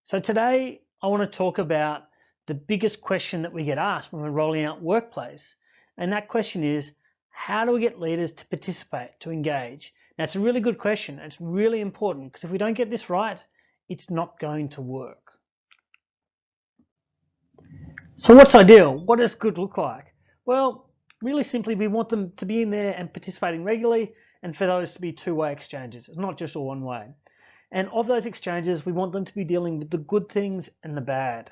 So today I want to talk about the biggest question that we get asked when we're rolling out Workplace. And that question is, how do we get leaders to participate, to engage? Now, it's a really good question. It's really important because if we don't get this right, it's not going to work. So what's ideal? What does good look like? Well, really simply, we want them to be in there and participating regularly, and for those to be two-way exchanges. It's not just all one way. And of those exchanges, we want them to be dealing with the good things and the bad.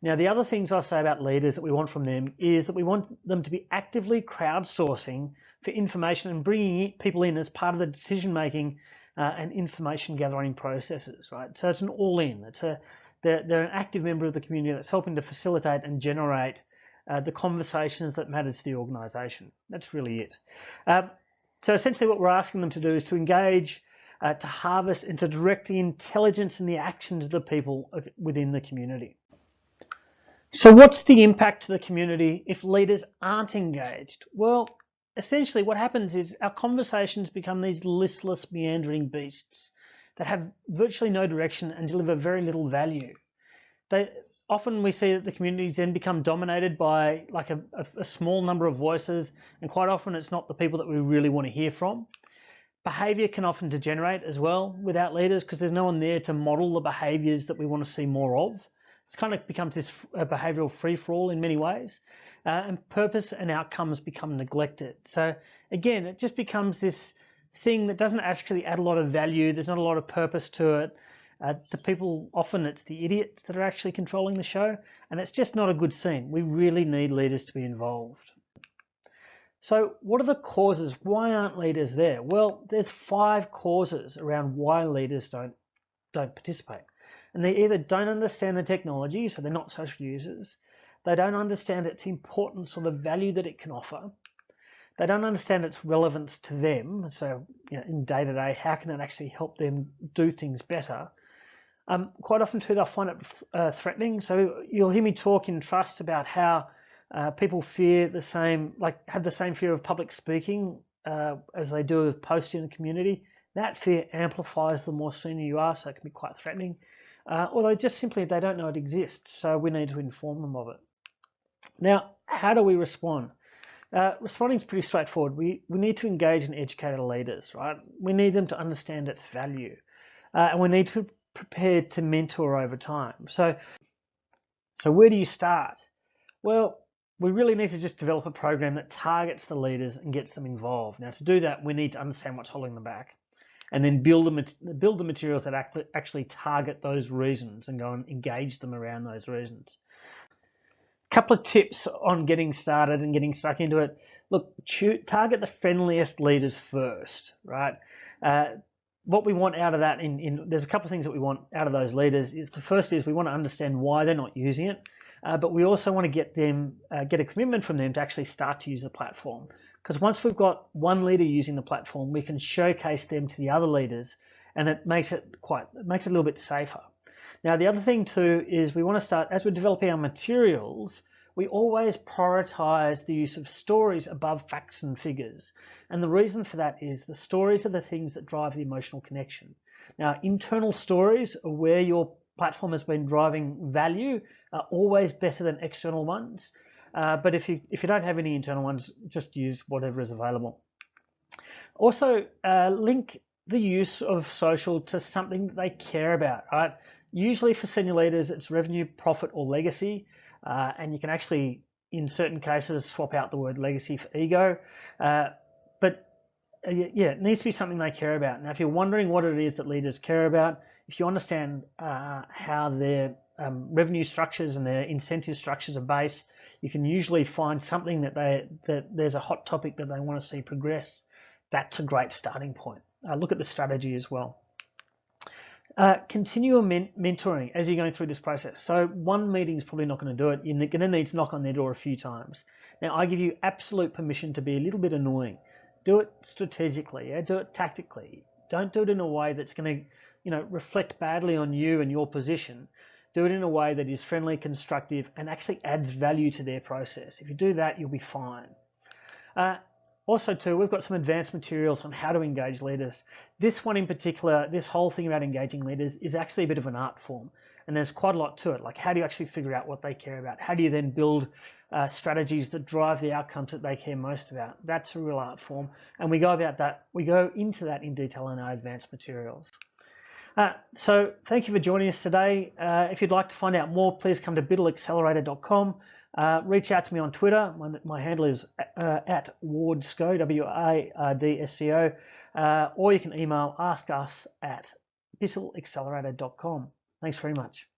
Now, the other things I say about leaders that we want from them is that we want them to be actively crowdsourcing for information and bringing people in as part of the decision-making and information gathering processes, right? So it's an all-in. They're an active member of the community that's helping to facilitate and generate the conversations that matter to the organisation. That's really it. So essentially what we're asking them to do is to engage, to harvest and to direct the intelligence and the actions of the people within the community. So what's the impact to the community if leaders aren't engaged? Well, essentially what happens is our conversations become these listless, meandering beasts that have virtually no direction and deliver very little value. Often we see that the communities then become dominated by like a small number of voices, and quite often it's not the people that we really want to hear from. Behaviour can often degenerate as well without leaders because there's no one there to model the behaviours that we want to see more of. It kind of becomes this behavioural free-for-all in many ways, and purpose and outcomes become neglected. So again, it just becomes this thing that doesn't actually add a lot of value. There's not a lot of purpose to it. The people, often it's the idiots that are actually controlling the show, and it's just not a good scene. We really need leaders to be involved. So what are the causes? Why aren't leaders there? Well, there's 5 causes around why leaders don't participate. And they either don't understand the technology, so they're not social users. They don't understand its importance or the value that it can offer. They don't understand its relevance to them. So in day-to-day, how can it actually help them do things better? Quite often too, they'll find it threatening. So you'll hear me talk in Trust about how people fear the same, have the same fear of public speaking as they do of posting in the community. That fear amplifies the more senior you are, so it can be quite threatening. Or they don't know it exists, so we need to inform them of it. Now, how do we respond? Responding is pretty straightforward. We need to engage and educate our leaders, right? We need them to understand its value, and we need to be prepared to mentor over time. So where do you start? Well, we really need to just develop a program that targets the leaders and gets them involved. Now, to do that, we need to understand what's holding them back, and then build the materials that actually target those reasons and go and engage them around those reasons. A couple of tips on getting started and getting stuck into it. Look, target the friendliest leaders first, right? What we want out of that, there's a couple of things that we want out of those leaders. The first is we want to understand why they're not using it, but we also want to get a commitment from them to actually start to use the platform. Because once we've got one leader using the platform, we can showcase them to the other leaders, and it makes it a little bit safer. Now, the other thing too is we want to start, as we're developing our materials, we always prioritize the use of stories above facts and figures. And the reason for that is the stories are the things that drive the emotional connection. Now, internal stories are where your platform has been driving value are always better than external ones. But if you don't have any internal ones, just use whatever is available. Also, link the use of social to something that they care about, right? Usually for senior leaders, it's revenue, profit, or legacy. And you can actually, in certain cases, swap out the word legacy for ego. But it needs to be something they care about. Now, if you're wondering what it is that leaders care about, if you understand how their revenue structures and their incentive structures are based, you can usually find something that there's a hot topic that they want to see progress. That's a great starting point. Look at the strategy as well. Continue mentoring as you're going through this process. So one meeting is probably not going to do it. You're going to need to knock on their door a few times. Now, I give you absolute permission to be a little bit annoying. Do it strategically. Do it tactically. Don't do it in a way that's going to, reflect badly on you and your position. Do it in a way that is friendly, constructive, and actually adds value to their process. If you do that, you'll be fine. Also too, we've got some advanced materials on how to engage leaders. This one in particular, this whole thing about engaging leaders is actually a bit of an art form. And there's quite a lot to it. Like, how do you actually figure out what they care about? How do you then build strategies that drive the outcomes that they care most about? That's a real art form. And we go about that. We go into that in detail in our advanced materials. So thank you for joining us today. If you'd like to find out more, please come to biddleaccelerator.com. Reach out to me on Twitter. My handle is at Wardsco, WARDSCO, or you can email askus@biddleaccelerator.com. Thanks very much.